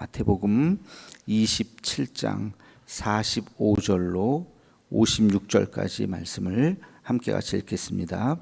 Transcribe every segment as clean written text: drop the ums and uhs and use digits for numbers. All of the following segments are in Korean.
마태복음 27장 45절로 56절까지 말씀을 함께 같이 읽겠습니다.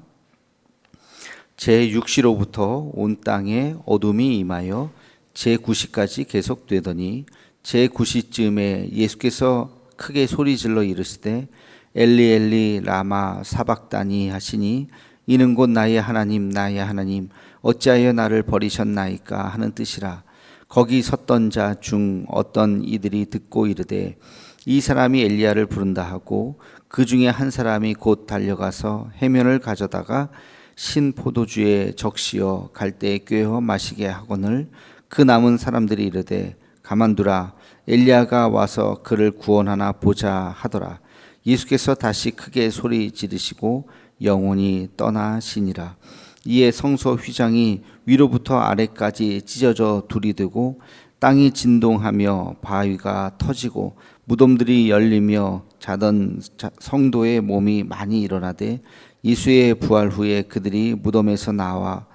제6시로부터 온 땅에 어둠이 임하여 제9시까지 계속되더니 제9시쯤에 예수께서 크게 소리질러 이르시되 엘리 엘리 라마 사박다니 하시니 이는 곧 나의 하나님 나의 하나님 어찌하여 나를 버리셨나이까 하는 뜻이라. 거기 섰던 자 중 어떤 이들이 듣고 이르되 이 사람이 엘리야를 부른다 하고 그 중에 한 사람이 곧 달려가서 해면을 가져다가 신 포도주에 적시어 갈대에 꿰어 마시게 하거늘 그 남은 사람들이 이르되 가만두라 엘리야가 와서 그를 구원하나 보자 하더라. 예수께서 다시 크게 소리 지르시고 영혼이 떠나시니라. 이에 성소 휘장이 위로부터 아래까지 찢어져 둘이 되고 땅이 진동하며 바위가 터지고 무덤들이 열리며 자던 성도의 몸이 많이 일어나되 예수의 부활 후에 그들이 무덤에서 나와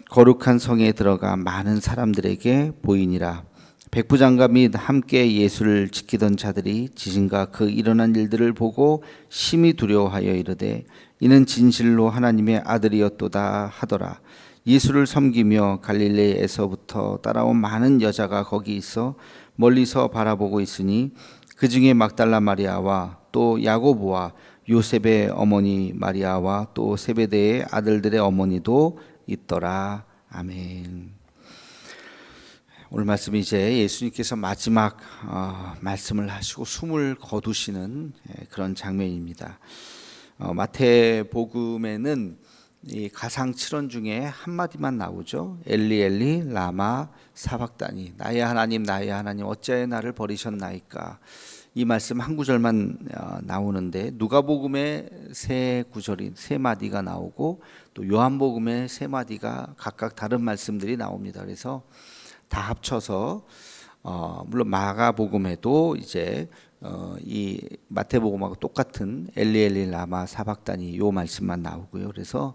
거룩한 성에 들어가 많은 사람들에게 보이니라. 백부장과 및 함께 예수를 지키던 자들이 지진과 그 일어난 일들을 보고 심히 두려워하여 이르되 이는 진실로 하나님의 아들이었도다 하더라. 예수를 섬기며 갈릴레에서부터 따라온 많은 여자가 거기 있어 멀리서 바라보고 있으니 그 중에 막달라 마리아와 또 야고보와 요셉의 어머니 마리아와 또 세베대의 아들들의 어머니도 있더라. 아멘. 오늘 말씀이 이제 예수님께서 마지막 말씀을 하시고 숨을 거두시는 그런 장면입니다. 마태복음에는 이 가상 7원 중에 한 마디만 나오죠. 엘리 엘리 라마 사박다니 나의 하나님 나의 하나님 어찌하여 나를 버리셨나이까. 이 말씀 한 구절만 나오는데 누가복음에 세 구절이 세 마디가 나오고 또 요한복음에 세 마디가 각각 다른 말씀들이 나옵니다. 그래서 다 합쳐서 물론 마가복음에도 이제 이 마태복음하고 똑같은 엘리 엘리 라마 사박다니 요 말씀만 나오고요. 그래서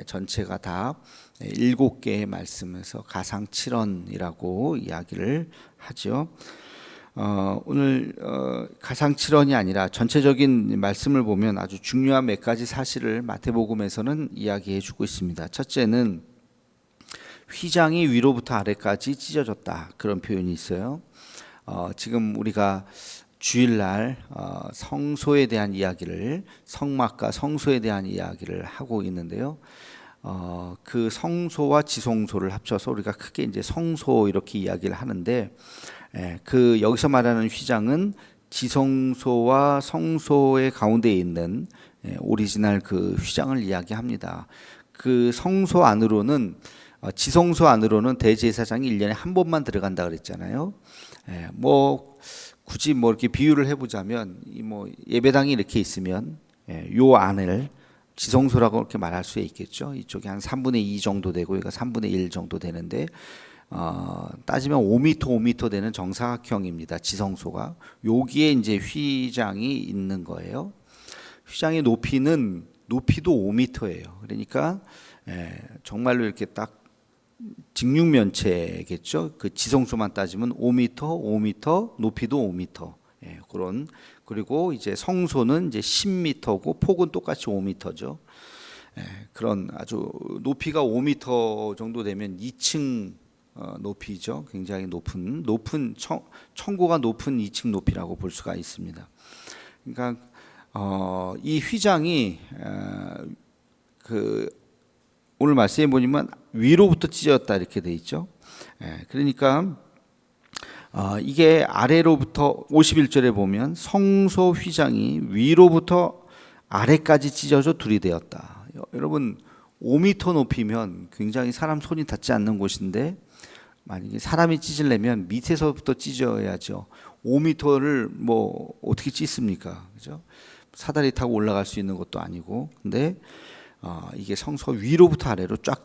전체가 다 7개의 말씀에서 가상 7원이라고 이야기를 하죠. 오늘 가상 7원이 아니라 전체적인 말씀을 보면 아주 중요한 몇 가지 사실을 마태복음에서는 이야기해 주고 있습니다. 첫째는 휘장이 위로부터 아래까지 찢어졌다, 그런 표현이 있어요. 지금 우리가 주일날 성소에 대한 이야기를, 성막과 성소에 대한 이야기를 하고 있는데요. 그 성소와 지성소를 합쳐서 우리가 크게 이제 성소 이렇게 이야기를 하는데, 그 여기서 말하는 휘장은 지성소와 성소의 가운데에 있는 오리지널 그 휘장을 이야기합니다. 그 성소 안으로는 지성소 안으로는 대제사장이 1년에 한 번만 들어간다 그랬잖아요. 뭐 굳이 뭐 이렇게 비유를 해보자면 뭐 예배당이 이렇게 있으면 요 안을 지성소라고 이렇게 말할 수 있겠죠. 이쪽이 한 3분의 2 정도 되고 여기가 3분의 1 정도 되는데 따지면 5m 5m 되는 정사각형입니다. 지성소가 여기에 이제 휘장이 있는 거예요. 휘장의 높이도 5m예요. 그러니까 정말로 이렇게 딱 직육면체겠죠. 그 지성소만 따지면 5m, 5m, 높이도 5m. 그런. 그리고 이제 성소는 이제 10m고 폭은 똑같이 5m죠. 그런 아주 높이가 5m 정도 되면 2층 높이죠. 굉장히 높은 천고가 높은 2층 높이라고 볼 수가 있습니다. 그러니까 이 휘장이 오늘 말씀해 보니까 위로부터 찢어졌다 이렇게 돼 있죠. 그러니까 이게 아래로부터 51절에 보면 성소 휘장이 위로부터 아래까지 찢어져 둘이 되었다. 여러분 5m 높이면 굉장히 사람 손이 닿지 않는 곳인데 만약에 사람이 찢으려면 밑에서부터 찢어야죠. 5m를 뭐 어떻게 찢습니까? 그죠? 사다리 타고 올라갈 수 있는 것도 아니고. 근데 이게 성소 위로부터 아래로 쫙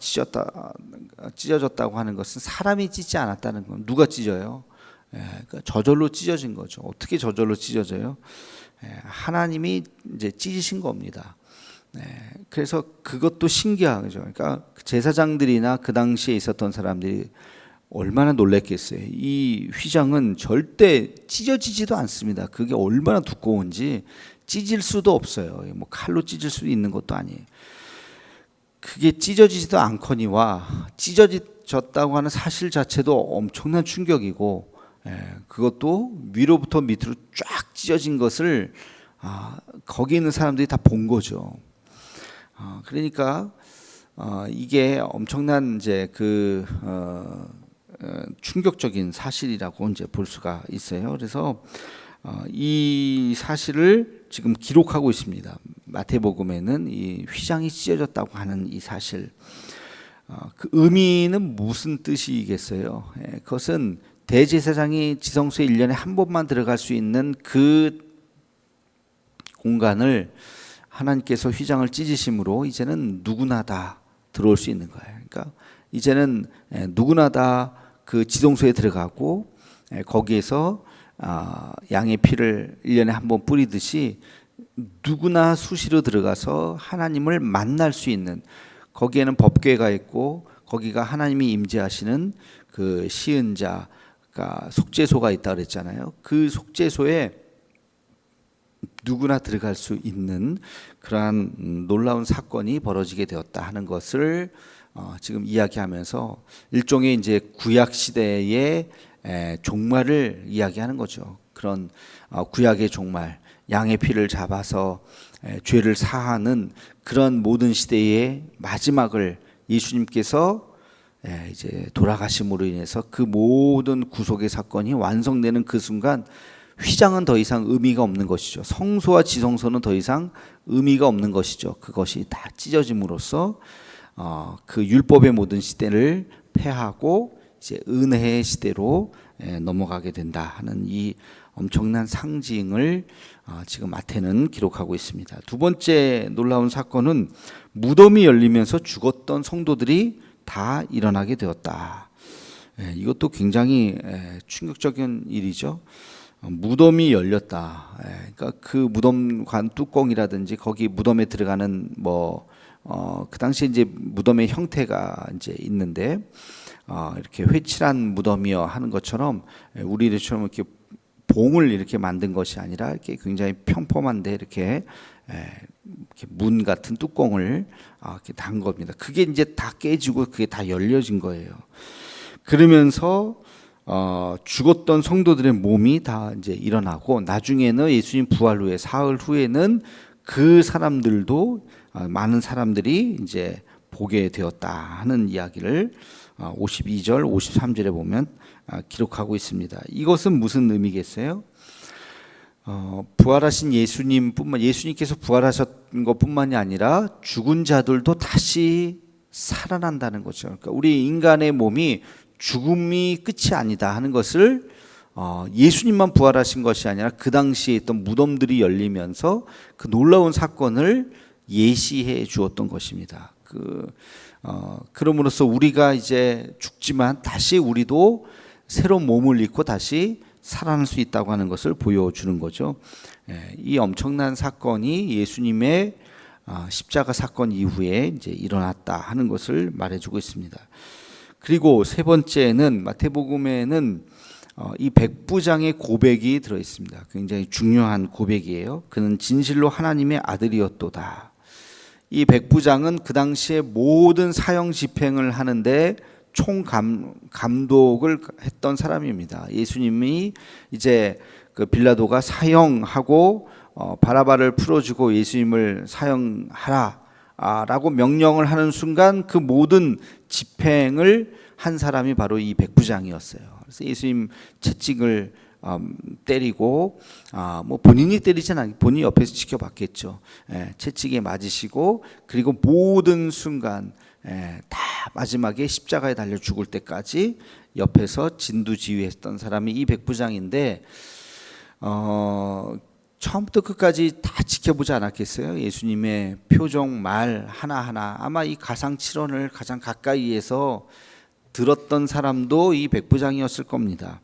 찢어졌다고 하는 것은 사람이 찢지 않았다는 건 누가 찢어요? 그러니까 저절로 찢어진 거죠. 어떻게 저절로 찢어져요? 하나님이 이제 찢으신 겁니다. 그래서 그것도 신기하죠. 그러니까 제사장들이나 그 당시에 있었던 사람들이 얼마나 놀랬겠어요. 이 휘장은 절대 찢어지지도 않습니다. 그게 얼마나 두꺼운지 찢을 수도 없어요. 뭐 칼로 찢을 수 있는 것도 아니에요. 그게 찢어지지도 않거니와 찢어졌다고 하는 사실 자체도 엄청난 충격이고, 그것도 위로부터 밑으로 쫙 찢어진 것을 거기 있는 사람들이 다 본 거죠. 그러니까 이게 엄청난 이제 충격적인 사실이라고 이제 볼 수가 있어요. 그래서 이 사실을 지금 기록하고 있습니다. 마태복음에는 이 휘장이 찢어졌다고 하는 이 사실. 그 의미는 무슨 뜻이겠어요? 그것은 대제사장이 지성소에 1년에 한 번만 들어갈 수 있는 그 공간을 하나님께서 휘장을 찢으심으로 이제는 누구나 다 들어올 수 있는 거예요. 그러니까 이제는 누구나 다 그 지성소에 들어가고 거기에서 양의 피를 1년에 한 번 뿌리듯이 누구나 수시로 들어가서 하나님을 만날 수 있는, 거기에는 법궤가 있고 거기가 하나님이 임재하시는 그 시은자가 속죄소가 있다 그랬잖아요. 그 속죄소에 누구나 들어갈 수 있는 그러한 놀라운 사건이 벌어지게 되었다 하는 것을 지금 이야기하면서 일종의 이제 구약 시대의 종말을 이야기하는 거죠. 그런 구약의 종말, 양의 피를 잡아서 죄를 사하는 그런 모든 시대의 마지막을 예수님께서 이제 돌아가심으로 인해서 그 모든 구속의 사건이 완성되는 그 순간 휘장은 더 이상 의미가 없는 것이죠. 성소와 지성소는 더 이상 의미가 없는 것이죠. 그것이 다 찢어짐으로써 그 율법의 모든 시대를 폐하고 이제 은혜의 시대로 넘어가게 된다 하는 이 엄청난 상징을 지금 마태는 기록하고 있습니다. 두 번째 놀라운 사건은 무덤이 열리면서 죽었던 성도들이 다 일어나게 되었다. 이것도 굉장히 충격적인 일이죠. 무덤이 열렸다. 그러니까 그 무덤관 뚜껑이라든지 거기 무덤에 들어가는 그 당시에 이제 무덤의 형태가 이제 있는데 이렇게 회칠한 무덤이여 하는 것처럼 우리들처럼 이렇게 봉을 이렇게 만든 것이 아니라 이렇게 굉장히 평범한데 이렇게 문 같은 뚜껑을 이렇게 단 겁니다. 그게 이제 다 깨지고 그게 다 열려진 거예요. 그러면서 죽었던 성도들의 몸이 다 이제 일어나고 나중에는 예수님 부활 후에 사흘 후에는 그 사람들도 많은 사람들이 이제 보게 되었다 하는 이야기를 52절, 53절에 보면 기록하고 있습니다. 이것은 무슨 의미겠어요? 부활하신 예수님께서 부활하신 것뿐만이 아니라 죽은 자들도 다시 살아난다는 거죠. 그러니까 우리 인간의 몸이 죽음이 끝이 아니다 하는 것을 예수님만 부활하신 것이 아니라 그 당시에 있던 무덤들이 열리면서 그 놀라운 사건을 예시해 주었던 것입니다. 그럼으로써 우리가 이제 죽지만 다시 우리도 새로운 몸을 입고 다시 살아날 수 있다고 하는 것을 보여주는 거죠. 이 엄청난 사건이 예수님의 십자가 사건 이후에 이제 일어났다 하는 것을 말해주고 있습니다. 그리고 세 번째는 마태복음에는 이 백부장의 고백이 들어 있습니다. 굉장히 중요한 고백이에요. 그는 진실로 하나님의 아들이었도다. 이 백부장은 그 당시에 모든 사형 집행을 하는데 총감독을 했던 사람입니다. 예수님이 이제 그 빌라도가 사형하고 바라바를 풀어주고 예수님을 사형하라 라고 명령을 하는 순간 그 모든 집행을 한 사람이 바로 이 백부장이었어요. 그래서 예수님 채찍을 때리고 뭐 본인이 때리진 않고 본인이 옆에서 지켜봤겠죠. 채찍에 맞으시고 그리고 모든 순간 다 마지막에 십자가에 달려 죽을 때까지 옆에서 진두지휘했던 사람이 이 백부장인데 처음부터 끝까지 다 지켜보지 않았겠어요? 예수님의 표정, 말 하나하나. 아마 이 가상칠언을 가장 가까이에서 들었던 사람도 이 백부장이었을 겁니다.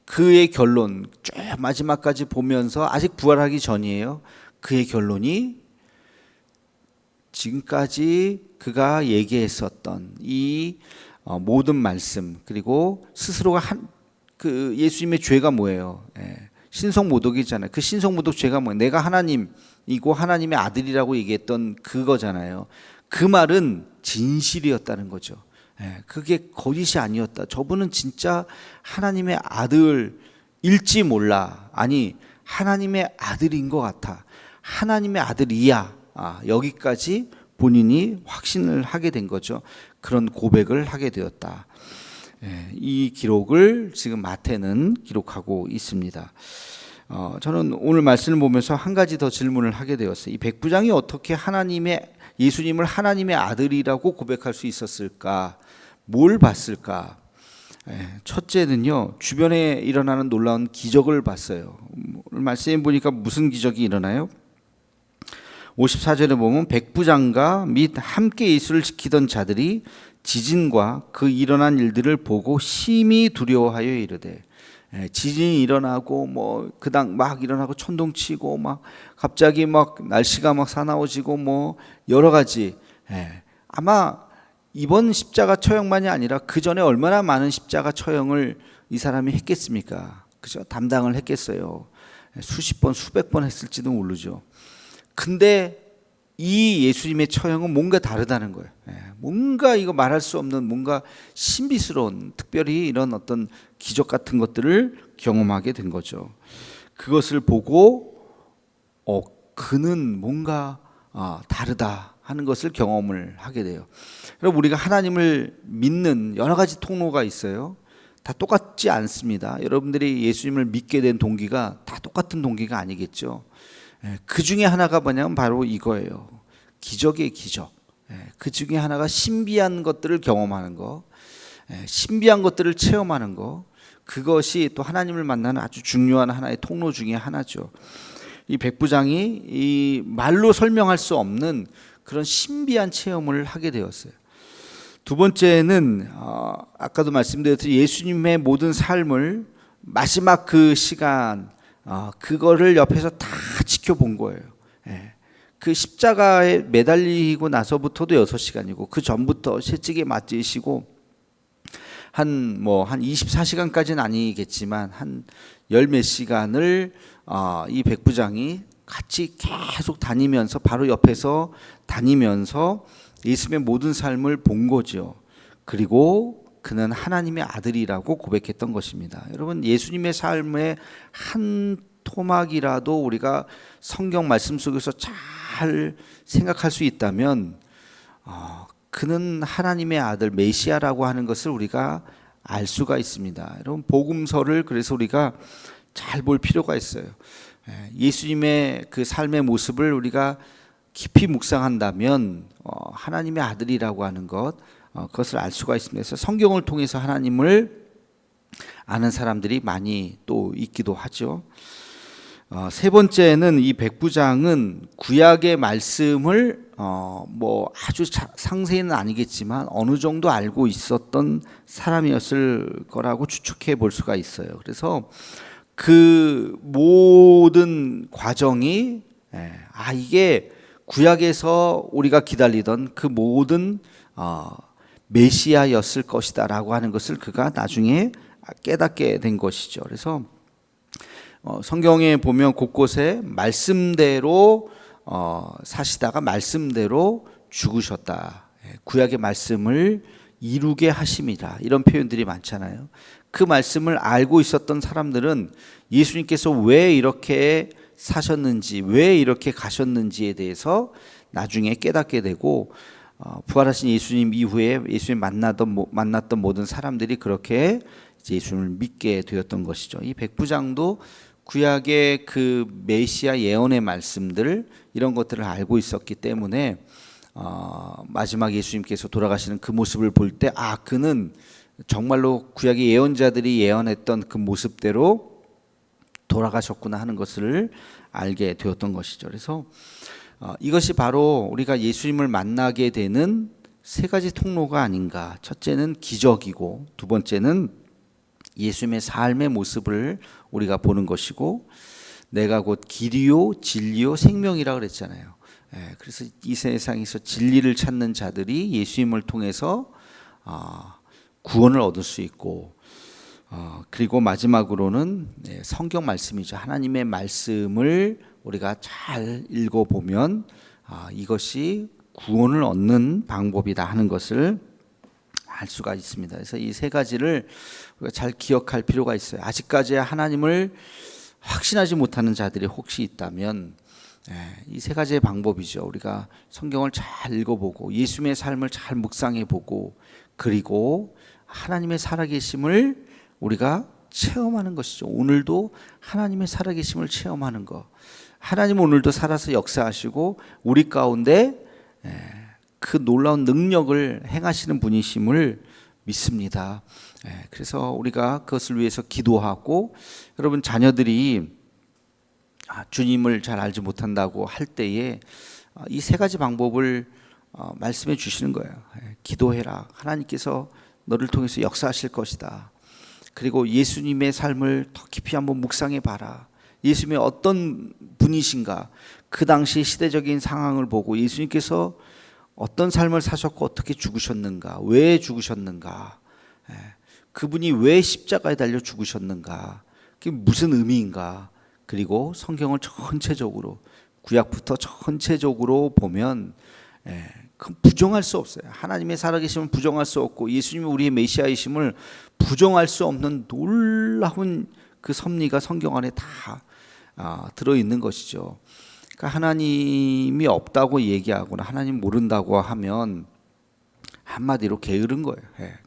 그의 결론, 쭉 마지막까지 보면서 아직 부활하기 전이에요. 그의 결론이 지금까지 그가 얘기했었던 이 모든 말씀, 그리고 스스로가 그 예수님의 죄가 뭐예요? 신성모독이잖아요. 그 신성모독 죄가 뭐예요? 내가 하나님이고 하나님의 아들이라고 얘기했던 그거잖아요. 그 말은 진실이었다는 거죠. 그게 거짓이 아니었다. 저분은 진짜 하나님의 아들일지 몰라. 아니, 하나님의 아들인 것 같아. 하나님의 아들이야. 여기까지 본인이 확신을 하게 된 거죠. 그런 고백을 하게 되었다. 이 기록을 지금 마태는 기록하고 있습니다. 저는 오늘 말씀을 보면서 한 가지 더 질문을 하게 되었어요. 이 백부장이 어떻게 예수님을 하나님의 아들이라고 고백할 수 있었을까? 뭘 봤을까? 첫째는요, 주변에 일어나는 놀라운 기적을 봤어요. 오늘 말씀해 보니까 무슨 기적이 일어나요? 54절에 보면 백부장과 및 함께 예수를 지키던 자들이 지진과 그 일어난 일들을 보고 심히 두려워하여 이르되, 지진이 일어나고 뭐 그당 막 일어나고 천둥치고 막 갑자기 막 날씨가 막 사나워지고 뭐 여러 가지, 아마 이번 십자가 처형만이 아니라 그 전에 얼마나 많은 십자가 처형을 이 사람이 했겠습니까? 그죠? 담당을 했겠어요. 수십 번 수백 번 했을지도 모르죠. 근데 이 예수님의 처형은 뭔가 다르다는 거예요. 뭔가 이거 말할 수 없는 뭔가 신비스러운, 특별히 이런 어떤 기적 같은 것들을 경험하게 된 거죠. 그것을 보고 그는 뭔가 다르다 하는 것을 경험을 하게 돼요. 여러분, 우리가 하나님을 믿는 여러 가지 통로가 있어요. 다 똑같지 않습니다. 여러분들이 예수님을 믿게 된 동기가 다 똑같은 동기가 아니겠죠. 그 중에 하나가 뭐냐면 바로 이거예요. 기적의 기적. 그 중에 하나가 신비한 것들을 경험하는 거, 신비한 것들을 체험하는 거, 그것이 또 하나님을 만나는 아주 중요한 하나의 통로 중에 하나죠. 이 백부장이 이 말로 설명할 수 없는 그런 신비한 체험을 하게 되었어요. 두 번째는 아까도 말씀드렸듯이 예수님의 모든 삶을 마지막 그 시간, 그거를 옆에서 다 지켜본 거예요. 그 십자가에 매달리고 나서부터도 6시간이고 그 전부터 채찍에 맞으시고 한 24시간까지는 아니겠지만 한 열 몇 시간을 이 백부장이 같이 계속 다니면서 바로 옆에서 다니면서 예수님의 모든 삶을 본 거죠. 그리고 그는 하나님의 아들이라고 고백했던 것입니다. 여러분, 예수님의 삶의 한 토막이라도 우리가 성경 말씀 속에서 잘 생각할 수 있다면 그는 하나님의 아들 메시아라고 하는 것을 우리가 알 수가 있습니다. 여러분, 복음서를 그래서 우리가 잘 볼 필요가 있어요. 예수님의 그 삶의 모습을 우리가 깊이 묵상한다면 하나님의 아들이라고 하는 그것을 알 수가 있습니다. 그래서 성경을 통해서 하나님을 아는 사람들이 많이 또 있기도 하죠. 세 번째는 이 백부장은 구약의 말씀을 아주 상세히는 아니겠지만 어느 정도 알고 있었던 사람이었을 거라고 추측해 볼 수가 있어요. 그래서 그 모든 과정이 이게 구약에서 우리가 기다리던 그 모든 메시아였을 것이다라고 하는 것을 그가 나중에 깨닫게 된 것이죠. 그래서 성경에 보면 곳곳에 말씀대로 사시다가 말씀대로 죽으셨다. 구약의 말씀을 이루게 하심이라, 이런 표현들이 많잖아요. 그 말씀을 알고 있었던 사람들은 예수님께서 왜 이렇게 사셨는지, 왜 이렇게 가셨는지에 대해서 나중에 깨닫게 되고, 부활하신 예수님 이후에 예수님 만났던 모든 사람들이 그렇게 예수님을 믿게 되었던 것이죠. 이 백부장도 구약의 그 메시아 예언의 말씀들, 이런 것들을 알고 있었기 때문에 마지막 예수님께서 돌아가시는 그 모습을 볼 때 그는 정말로 구약의 예언자들이 예언했던 그 모습대로 돌아가셨구나 하는 것을 알게 되었던 것이죠. 그래서 이것이 바로 우리가 예수님을 만나게 되는 세 가지 통로가 아닌가. 첫째는 기적이고, 두 번째는 예수님의 삶의 모습을 우리가 보는 것이고, 내가 곧 길이요 진리요 생명이라고 그랬잖아요. 그래서 이 세상에서 진리를 찾는 자들이 예수님을 통해서 구원을 얻을 수 있고, 그리고 마지막으로는 성경 말씀이죠. 하나님의 말씀을 우리가 잘 읽어보면 이것이 구원을 얻는 방법이다 하는 것을 알 수가 있습니다. 그래서 이 세 가지를 우리가 잘 기억할 필요가 있어요. 아직까지 하나님을 확신하지 못하는 자들이 혹시 있다면 이 세 가지의 방법이죠. 우리가 성경을 잘 읽어보고 예수님의 삶을 잘 묵상해보고, 그리고 하나님의 살아계심을 우리가 체험하는 것이죠. 오늘도 하나님의 살아계심을 체험하는 것. 하나님 오늘도 살아서 역사하시고 우리 가운데 그 놀라운 능력을 행하시는 분이심을 믿습니다. 그래서 우리가 그것을 위해서 기도하고, 여러분 자녀들이 주님을 잘 알지 못한다고 할 때에 이 세 가지 방법을 말씀해 주시는 거예요. 기도해라. 하나님께서 너를 통해서 역사하실 것이다. 그리고 예수님의 삶을 더 깊이 한번 묵상해 봐라. 예수님의 어떤 분이신가, 그 당시 시대적인 상황을 보고 예수님께서 어떤 삶을 사셨고 어떻게 죽으셨는가, 왜 죽으셨는가, 그분이 왜 십자가에 달려 죽으셨는가, 그게 무슨 의미인가. 그리고 성경을 전체적으로, 구약부터 전체적으로 보면 그건 부정할 수 없어요. 하나님의 살아계심을 부정할 수 없고 예수님이 우리의 메시아이심을 부정할 수 없는 놀라운 그 섭리가 성경 안에 다 들어있는 것이죠. 그러니까 하나님이 없다고 얘기하거나 하나님 모른다고 하면 한마디로 게으른 거예요.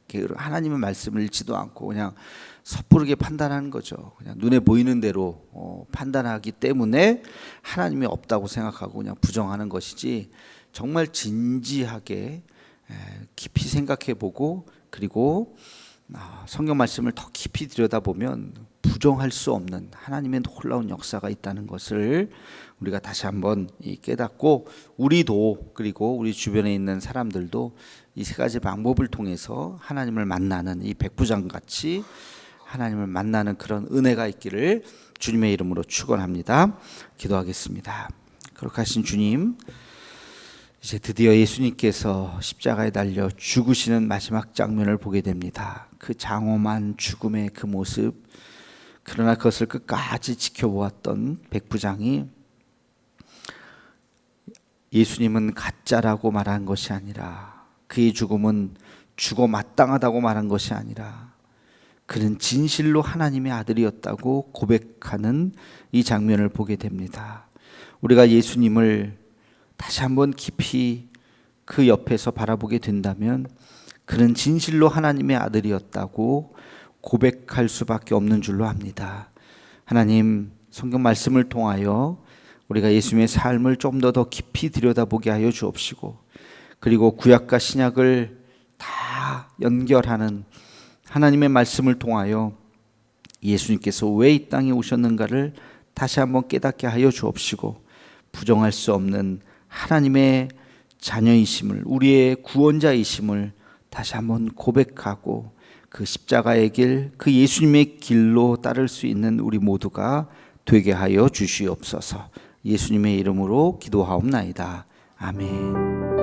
게으른, 하나님의 말씀을 읽지도 않고 그냥 섣부르게 판단하는 거죠. 그냥 눈에 보이는 대로 판단하기 때문에 하나님이 없다고 생각하고 그냥 부정하는 것이지, 정말 진지하게 깊이 생각해보고, 그리고 성경 말씀을 더 깊이 들여다보면 부정할 수 없는 하나님의 놀라운 역사가 있다는 것을 우리가 다시 한번 깨닫고, 우리도 그리고 우리 주변에 있는 사람들도 이 세 가지 방법을 통해서 하나님을 만나는, 이 백부장같이 하나님을 만나는 그런 은혜가 있기를 주님의 이름으로 축원합니다. 기도하겠습니다. 거룩하신 주님, 이제 드디어 예수님께서 십자가에 달려 죽으시는 마지막 장면을 보게 됩니다. 그 장엄한 죽음의 그 모습, 그러나 그것을 끝까지 지켜보았던 백부장이 예수님은 가짜라고 말한 것이 아니라, 그의 죽음은 죽어 마땅하다고 말한 것이 아니라 그는 진실로 하나님의 아들이었다고 고백하는 이 장면을 보게 됩니다. 우리가 예수님을 다시 한번 깊이 그 옆에서 바라보게 된다면 그는 진실로 하나님의 아들이었다고 고백할 수밖에 없는 줄로 압니다. 하나님, 성경 말씀을 통하여 우리가 예수님의 삶을 좀 더 깊이 들여다보게 하여 주옵시고, 그리고 구약과 신약을 다 연결하는 하나님의 말씀을 통하여 예수님께서 왜 이 땅에 오셨는가를 다시 한번 깨닫게 하여 주옵시고, 부정할 수 없는 하나님의 자녀이심을, 우리의 구원자이심을 다시 한번 고백하고 그 십자가의 길, 그 예수님의 길로 따를 수 있는 우리 모두가 되게 하여 주시옵소서. 예수님의 이름으로 기도하옵나이다. 아멘.